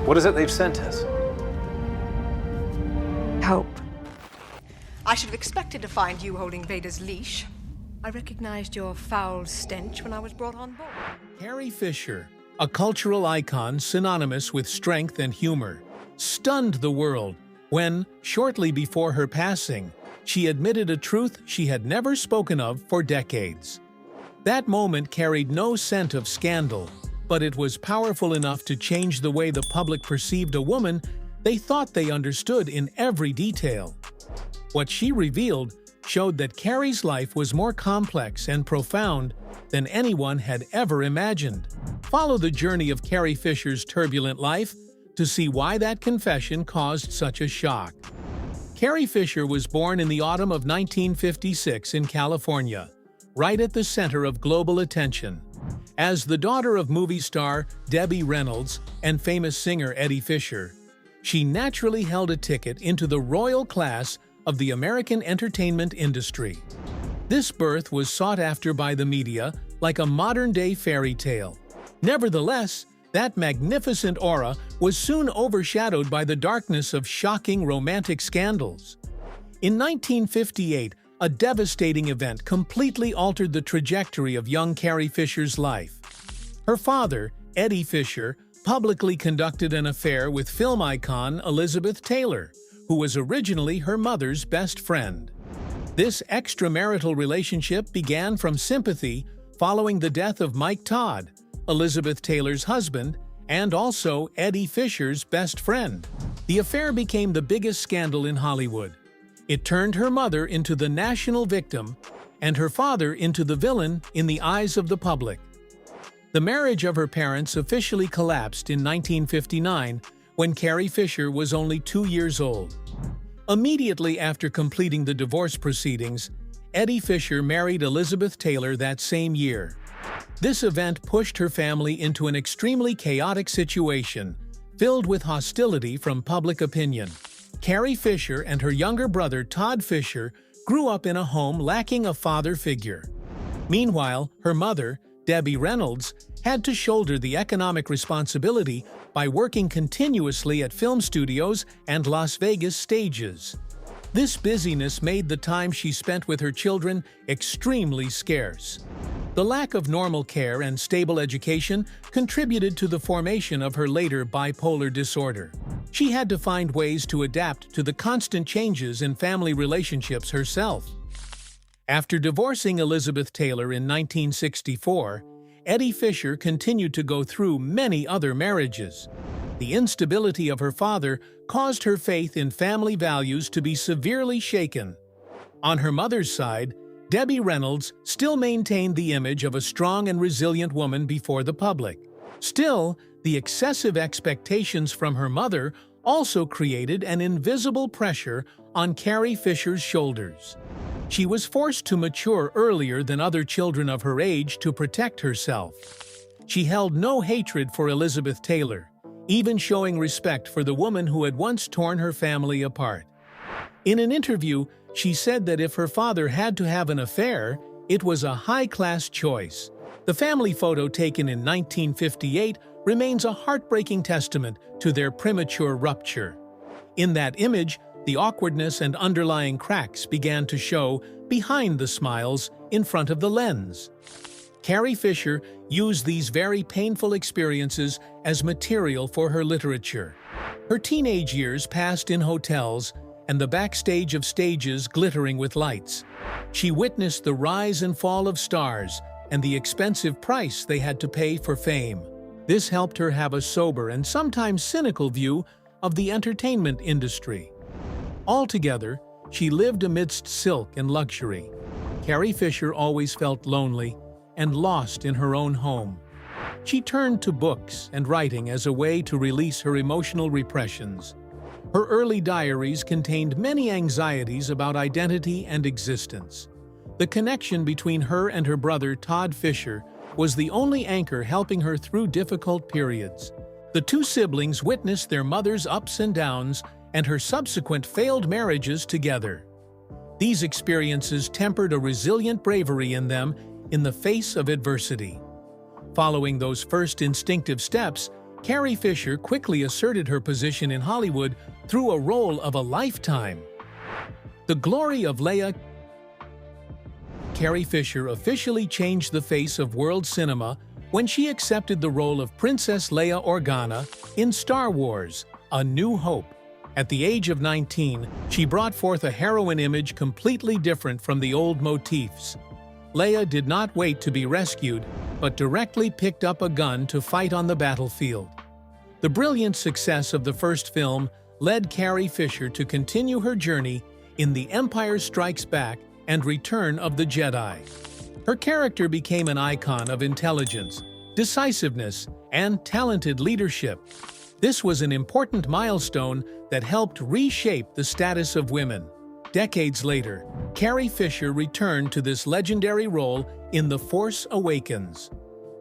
What is it they've sent us? Hope. I should have expected to find you holding Vader's leash. I recognized your foul stench when I was brought on board. Carrie Fisher, a cultural icon synonymous with strength and humor, stunned the world when, shortly before her passing, she admitted a truth she had never spoken of for decades. That moment carried no scent of scandal, but it was powerful enough to change the way the public perceived a woman they thought they understood in every detail. What she revealed showed that Carrie's life was more complex and profound than anyone had ever imagined. Follow the journey of Carrie Fisher's turbulent life to see why that confession caused such a shock. Carrie Fisher was born in the autumn of 1956 in California, right at the center of global attention. As the daughter of movie star Debbie Reynolds and famous singer Eddie Fisher, she naturally held a ticket into the royal class of the American entertainment industry. This birth was sought after by the media like a modern-day fairy tale. Nevertheless, that magnificent aura was soon overshadowed by the darkness of shocking romantic scandals. In 1958, a devastating event completely altered the trajectory of young Carrie Fisher's life. Her father, Eddie Fisher, publicly conducted an affair with film icon Elizabeth Taylor, who was originally her mother's best friend. This extramarital relationship began from sympathy following the death of Mike Todd, Elizabeth Taylor's husband, and also Eddie Fisher's best friend. The affair became the biggest scandal in Hollywood. It turned her mother into the national victim and her father into the villain in the eyes of the public. The marriage of her parents officially collapsed in 1959 when Carrie Fisher was only 2 years old. Immediately after completing the divorce proceedings, Eddie Fisher married Elizabeth Taylor that same year. This event pushed her family into an extremely chaotic situation, filled with hostility from public opinion. Carrie Fisher and her younger brother Todd Fisher grew up in a home lacking a father figure. Meanwhile, her mother, Debbie Reynolds, had to shoulder the economic responsibility by working continuously at film studios and Las Vegas stages. This busyness made the time she spent with her children extremely scarce. The lack of normal care and stable education contributed to the formation of her later bipolar disorder. She had to find ways to adapt to the constant changes in family relationships herself. After divorcing Elizabeth Taylor in 1964, Eddie Fisher continued to go through many other marriages. The instability of her father caused her faith in family values to be severely shaken. On her mother's side, Debbie Reynolds still maintained the image of a strong and resilient woman before the public. Still, the excessive expectations from her mother also created an invisible pressure on Carrie Fisher's shoulders. She was forced to mature earlier than other children of her age to protect herself. She held no hatred for Elizabeth Taylor, even showing respect for the woman who had once torn her family apart. In an interview, she said that if her father had to have an affair, it was a high-class choice. The family photo taken in 1958 remains a heartbreaking testament to their premature rupture. In that image, the awkwardness and underlying cracks began to show behind the smiles in front of the lens. Carrie Fisher used these very painful experiences as material for her literature. Her teenage years passed in hotels and the backstage of stages glittering with lights. She witnessed the rise and fall of stars and the expensive price they had to pay for fame. This helped her have a sober and sometimes cynical view of the entertainment industry. Altogether, she lived amidst silk and luxury. Carrie Fisher always felt lonely and lost in her own home. She turned to books and writing as a way to release her emotional repressions. Her early diaries contained many anxieties about identity and existence. The connection between her and her brother Todd Fisher was the only anchor helping her through difficult periods. The two siblings witnessed their mother's ups and downs and her subsequent failed marriages together. These experiences tempered a resilient bravery in them in the face of adversity. Following those first instinctive steps, Carrie Fisher quickly asserted her position in Hollywood through a role of a lifetime. The glory of Leia. Carrie Fisher officially changed the face of world cinema when she accepted the role of Princess Leia Organa in Star Wars: A New Hope. At the age of 19, she brought forth a heroine image completely different from the old motifs. Leia did not wait to be rescued, but directly picked up a gun to fight on the battlefield. The brilliant success of the first film led Carrie Fisher to continue her journey in The Empire Strikes Back and Return of the Jedi. Her character became an icon of intelligence, decisiveness, and talented leadership. This was an important milestone that helped reshape the status of women. Decades later, Carrie Fisher returned to this legendary role in The Force Awakens.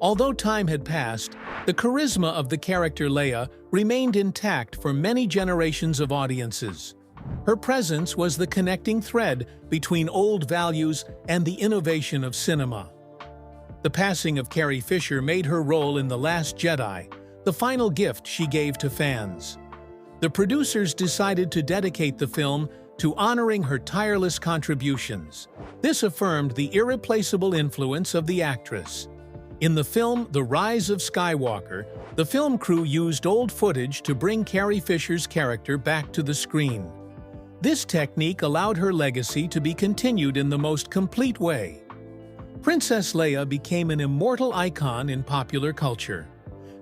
Although time had passed, the charisma of the character Leia remained intact for many generations of audiences. Her presence was the connecting thread between old values and the innovation of cinema. The passing of Carrie Fisher made her role in The Last Jedi the final gift she gave to fans. The producers decided to dedicate the film to honoring her tireless contributions. This affirmed the irreplaceable influence of the actress. In the film The Rise of Skywalker, the film crew used old footage to bring Carrie Fisher's character back to the screen. This technique allowed her legacy to be continued in the most complete way. Princess Leia became an immortal icon in popular culture.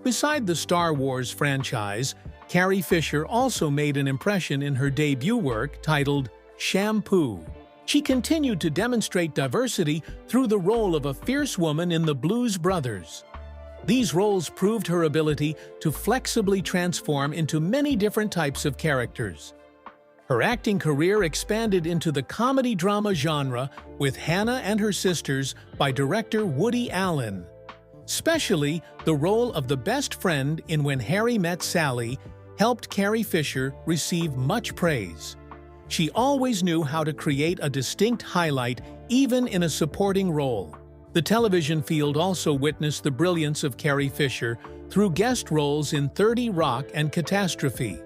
Beside the Star Wars franchise, Carrie Fisher also made an impression in her debut work titled Shampoo. She continued to demonstrate diversity through the role of a fierce woman in The Blues Brothers. These roles proved her ability to flexibly transform into many different types of characters. Her acting career expanded into the comedy-drama genre with Hannah and Her Sisters by director Woody Allen. Especially, the role of the best friend in When Harry Met Sally helped Carrie Fisher receive much praise. She always knew how to create a distinct highlight even in a supporting role. The television field also witnessed the brilliance of Carrie Fisher through guest roles in 30 Rock and Catastrophe.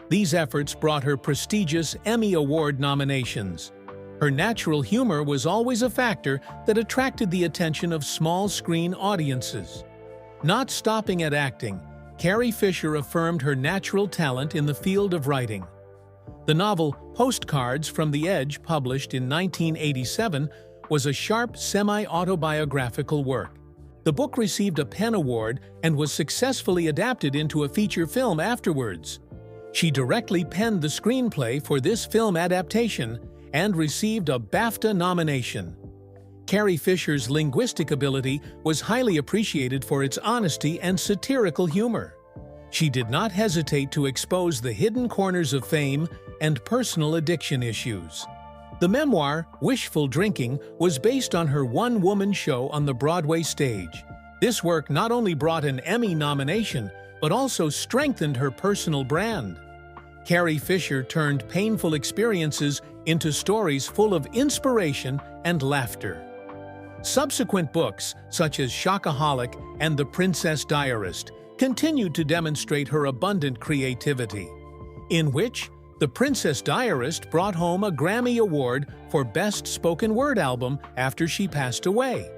These efforts brought her prestigious Emmy Award nominations. Her natural humor was always a factor that attracted the attention of small-screen audiences. Not stopping at acting, Carrie Fisher affirmed her natural talent in the field of writing. The novel Postcards from the Edge, published in 1987, was a sharp, semi-autobiographical work. The book received a PEN Award and was successfully adapted into a feature film afterwards. She directly penned the screenplay for this film adaptation and received a BAFTA nomination. Carrie Fisher's linguistic ability was highly appreciated for its honesty and satirical humor. She did not hesitate to expose the hidden corners of fame and personal addiction issues. The memoir, Wishful Drinking, was based on her one-woman show on the Broadway stage. This work not only brought an Emmy nomination, but also strengthened her personal brand. Carrie Fisher turned painful experiences into stories full of inspiration and laughter. Subsequent books, such as Shockaholic and The Princess Diarist, continued to demonstrate her abundant creativity, in which The Princess Diarist brought home a Grammy Award for Best Spoken Word Album after she passed away.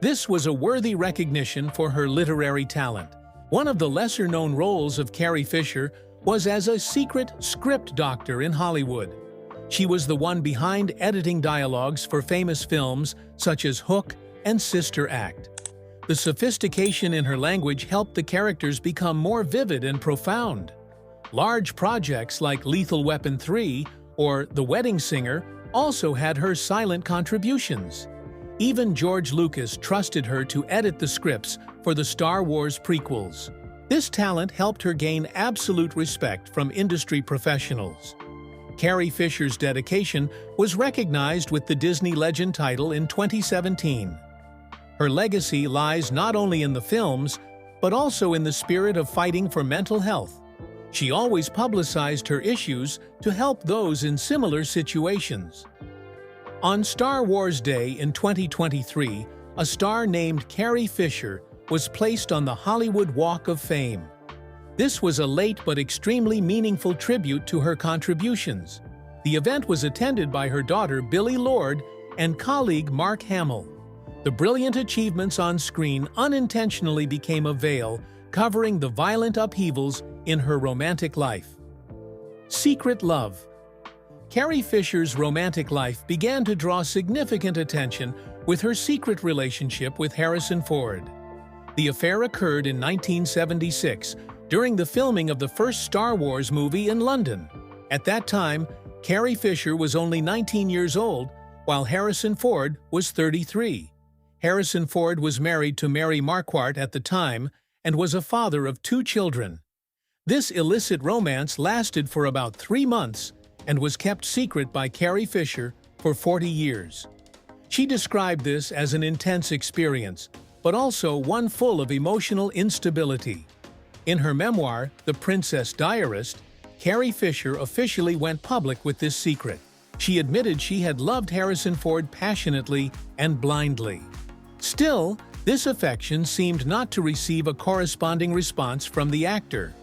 This was a worthy recognition for her literary talent. One of the lesser-known roles of Carrie Fisher was as a secret script doctor in Hollywood. She was the one behind editing dialogues for famous films such as Hook and Sister Act. The sophistication in her language helped the characters become more vivid and profound. Large projects like Lethal Weapon 3 or The Wedding Singer also had her silent contributions. Even George Lucas trusted her to edit the scripts for the Star Wars prequels. This talent helped her gain absolute respect from industry professionals. Carrie Fisher's dedication was recognized with the Disney Legend title in 2017. Her legacy lies not only in the films, but also in the spirit of fighting for mental health. She always publicized her issues to help those in similar situations. On Star Wars Day in 2023, a star named Carrie Fisher was placed on the Hollywood Walk of Fame. This was a late but extremely meaningful tribute to her contributions. The event was attended by her daughter Billie Lourd and colleague Mark Hamill. The brilliant achievements on screen unintentionally became a veil covering the violent upheavals in her romantic life. Secret love. Carrie Fisher's romantic life began to draw significant attention with her secret relationship with Harrison Ford. The affair occurred in 1976 during the filming of the first Star Wars movie in London. At that time, Carrie Fisher was only 19 years old, while Harrison Ford was 33. Harrison Ford was married to Mary Marquardt at the time and was a father of 2 children. This illicit romance lasted for about 3 months and was kept secret by Carrie Fisher for 40 years. She described this as an intense experience, but also one full of emotional instability. In her memoir, The Princess Diarist, Carrie Fisher officially went public with this secret. She admitted she had loved Harrison Ford passionately and blindly. Still, this affection seemed not to receive a corresponding response from the actor.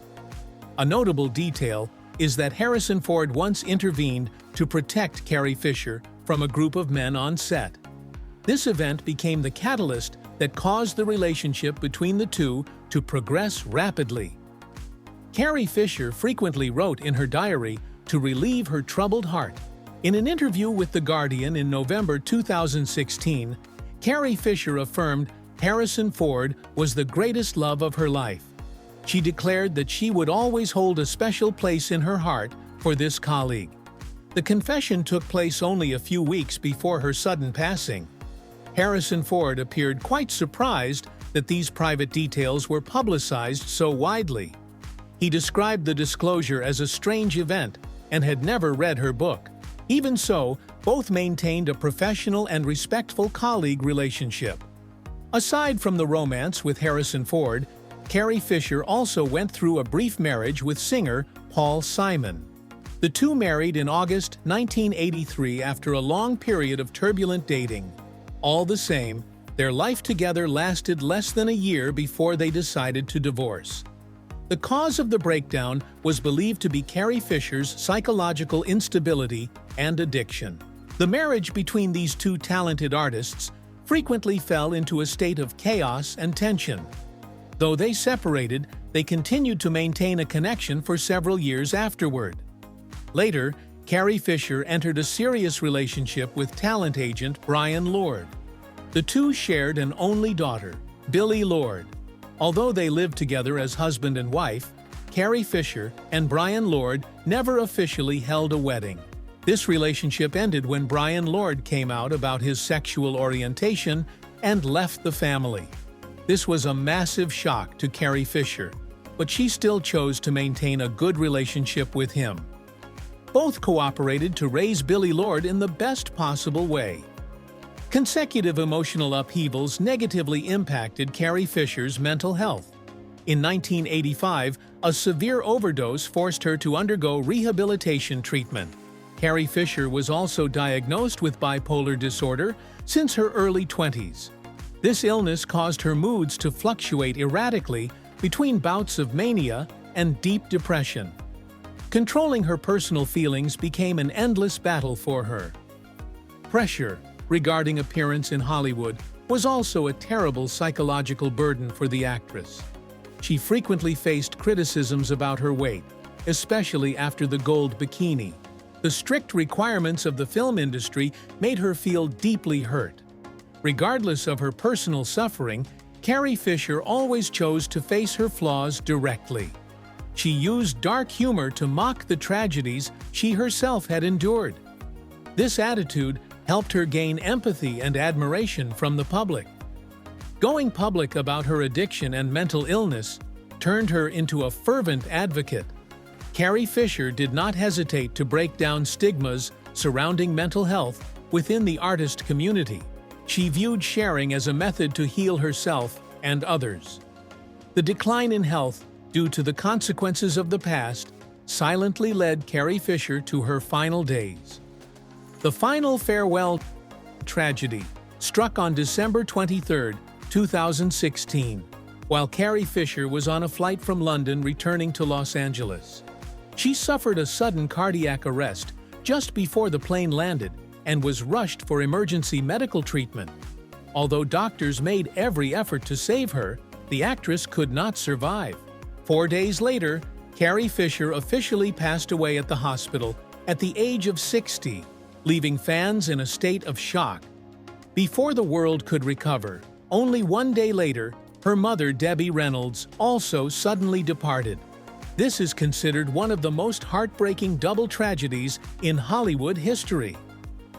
A notable detail is that Harrison Ford once intervened to protect Carrie Fisher from a group of men on set. This event became the catalyst that caused the relationship between the two to progress rapidly. Carrie Fisher frequently wrote in her diary to relieve her troubled heart. In an interview with The Guardian in November 2016, Carrie Fisher affirmed Harrison Ford was the greatest love of her life. She declared that she would always hold a special place in her heart for this colleague. The confession took place only a few weeks before her sudden passing. Harrison Ford appeared quite surprised that these private details were publicized so widely. He described the disclosure as a strange event and had never read her book. Even so, both maintained a professional and respectful colleague relationship. Aside from the romance with Harrison Ford, Carrie Fisher also went through a brief marriage with singer Paul Simon. The two married in August 1983 after a long period of turbulent dating. All the same, their life together lasted less than a year before they decided to divorce. The cause of the breakdown was believed to be Carrie Fisher's psychological instability and addiction. The marriage between these two talented artists frequently fell into a state of chaos and tension. Though they separated, they continued to maintain a connection for several years afterward. Later, Carrie Fisher entered a serious relationship with talent agent Brian Lourd. The two shared an only daughter, Billie Lourd. Although they lived together as husband and wife, Carrie Fisher and Brian Lourd never officially held a wedding. This relationship ended when Brian Lourd came out about his sexual orientation and left the family. This was a massive shock to Carrie Fisher, but she still chose to maintain a good relationship with him. Both cooperated to raise Billie Lourd in the best possible way. Consecutive emotional upheavals negatively impacted Carrie Fisher's mental health. In 1985, a severe overdose forced her to undergo rehabilitation treatment. Carrie Fisher was also diagnosed with bipolar disorder since her early 20s. This illness caused her moods to fluctuate erratically between bouts of mania and deep depression. Controlling her personal feelings became an endless battle for her. Pressure regarding appearance in Hollywood was also a terrible psychological burden for the actress. She frequently faced criticisms about her weight, especially after the gold bikini. The strict requirements of the film industry made her feel deeply hurt. Regardless of her personal suffering, Carrie Fisher always chose to face her flaws directly. She used dark humor to mock the tragedies she herself had endured. This attitude helped her gain empathy and admiration from the public. Going public about her addiction and mental illness turned her into a fervent advocate. Carrie Fisher did not hesitate to break down stigmas surrounding mental health within the artist community. She viewed sharing as a method to heal herself and others. The decline in health due to the consequences of the past silently led Carrie Fisher to her final days. The final farewell tragedy struck on December 23, 2016, while Carrie Fisher was on a flight from London returning to Los Angeles. She suffered a sudden cardiac arrest just before the plane landed and was rushed for emergency medical treatment. Although doctors made every effort to save her, the actress could not survive. 4 days later, Carrie Fisher officially passed away at the hospital at the age of 60, leaving fans in a state of shock. Before the world could recover, only 1 day later, her mother, Debbie Reynolds, also suddenly departed. This is considered one of the most heartbreaking double tragedies in Hollywood history.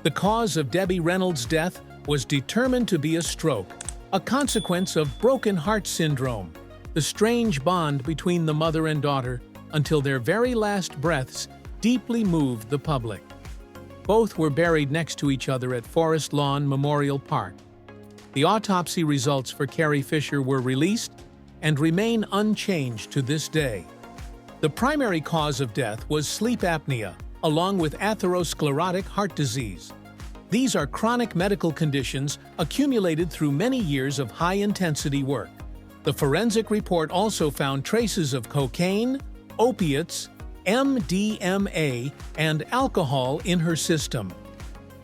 The cause of Debbie Reynolds' death was determined to be a stroke, a consequence of broken heart syndrome, the strange bond between the mother and daughter until their very last breaths deeply moved the public. Both were buried next to each other at Forest Lawn Memorial Park. The autopsy results for Carrie Fisher were released and remain unchanged to this day. The primary cause of death was sleep apnea, along with atherosclerotic heart disease. These are chronic medical conditions accumulated through many years of high-intensity work. The forensic report also found traces of cocaine, opiates, MDMA, and alcohol in her system.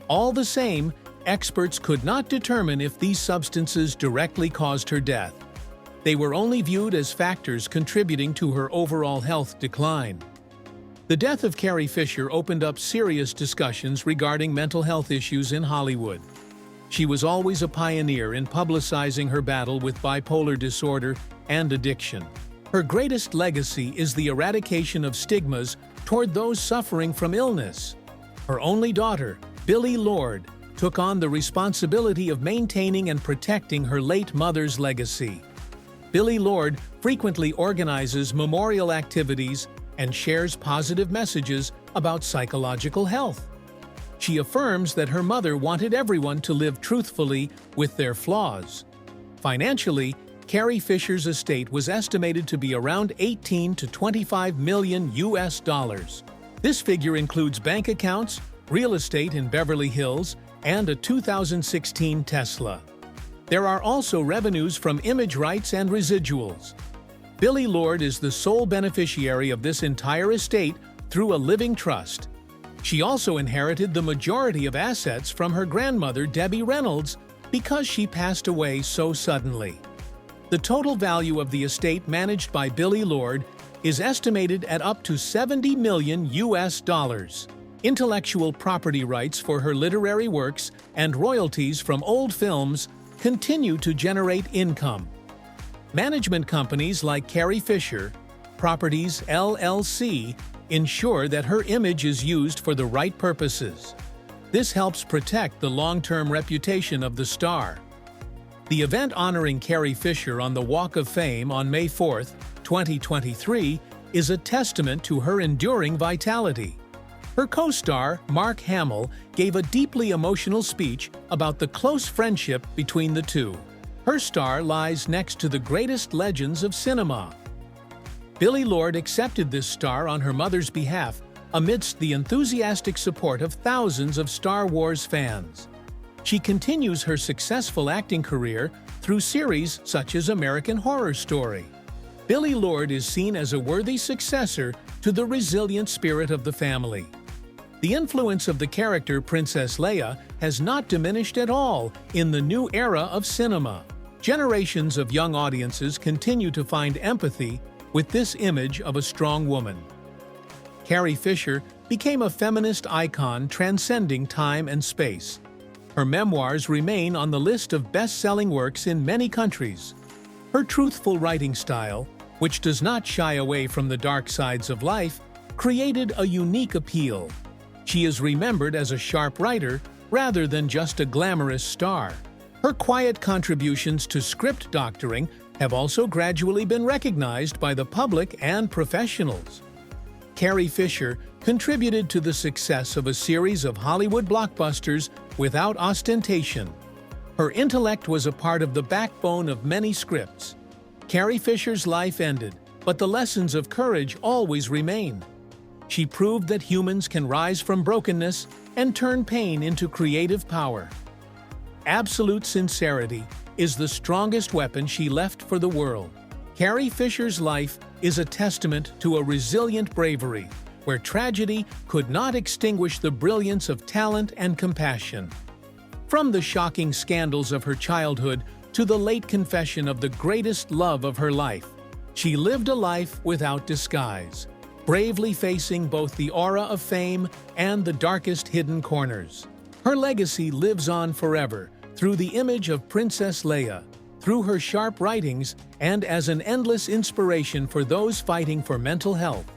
All the same, experts could not determine if these substances directly caused her death. They were only viewed as factors contributing to her overall health decline. The death of Carrie Fisher opened up serious discussions regarding mental health issues in Hollywood. She was always a pioneer in publicizing her battle with bipolar disorder and addiction. Her greatest legacy is the eradication of stigmas toward those suffering from illness. Her only daughter, Billie Lourd, took on the responsibility of maintaining and protecting her late mother's legacy. Billie Lourd frequently organizes memorial activities and shares positive messages about psychological health. She affirms that her mother wanted everyone to live truthfully with their flaws. Financially, Carrie Fisher's estate was estimated to be around 18 to 25 million US dollars. This figure includes bank accounts, real estate in Beverly Hills, and a 2016 Tesla. There are also revenues from image rights and residuals. Billie Lourd is the sole beneficiary of this entire estate through a living trust. She also inherited the majority of assets from her grandmother, Debbie Reynolds, because she passed away so suddenly. The total value of the estate managed by Billie Lourd is estimated at up to 70 million US dollars. Intellectual property rights for her literary works and royalties from old films continue to generate income. Management companies like Carrie Fisher Properties LLC ensure that her image is used for the right purposes. This helps protect the long-term reputation of the star. The event honoring Carrie Fisher on the Walk of Fame on May 4, 2023, is a testament to her enduring vitality. Her co-star, Mark Hamill, gave a deeply emotional speech about the close friendship between the two. Her star lies next to the greatest legends of cinema. Billie Lourd accepted this star on her mother's behalf amidst the enthusiastic support of thousands of Star Wars fans. She continues her successful acting career through series such as American Horror Story. Billie Lourd is seen as a worthy successor to the resilient spirit of the family. The influence of the character Princess Leia has not diminished at all in the new era of cinema. Generations of young audiences continue to find empathy with this image of a strong woman. Carrie Fisher became a feminist icon transcending time and space. Her memoirs remain on the list of best-selling works in many countries. Her truthful writing style, which does not shy away from the dark sides of life, created a unique appeal. She is remembered as a sharp writer rather than just a glamorous star. Her quiet contributions to script doctoring have also gradually been recognized by the public and professionals. Carrie Fisher contributed to the success of a series of Hollywood blockbusters without ostentation. Her intellect was a part of the backbone of many scripts. Carrie Fisher's life ended, but the lessons of courage always remain. She proved that humans can rise from brokenness and turn pain into creative power. Absolute sincerity, is the strongest weapon she left for the world. Carrie Fisher's life is a testament to a resilient bravery, where tragedy could not extinguish the brilliance of talent and compassion. From the shocking scandals of her childhood to the late confession of the greatest love of her life, she lived a life without disguise, bravely facing both the aura of fame and the darkest hidden corners. Her legacy lives on forever through the image of Princess Leia, through her sharp writings, and as an endless inspiration for those fighting for mental health.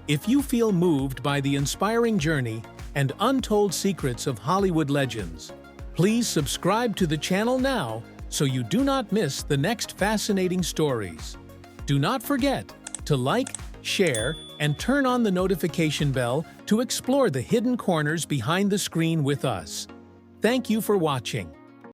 If you feel moved by the inspiring journey and untold secrets of Hollywood legends, please subscribe to the channel now so you do not miss the next fascinating stories. Do not forget to like, share, and turn on the notification bell to explore the hidden corners behind the screen with us. Thank you for watching.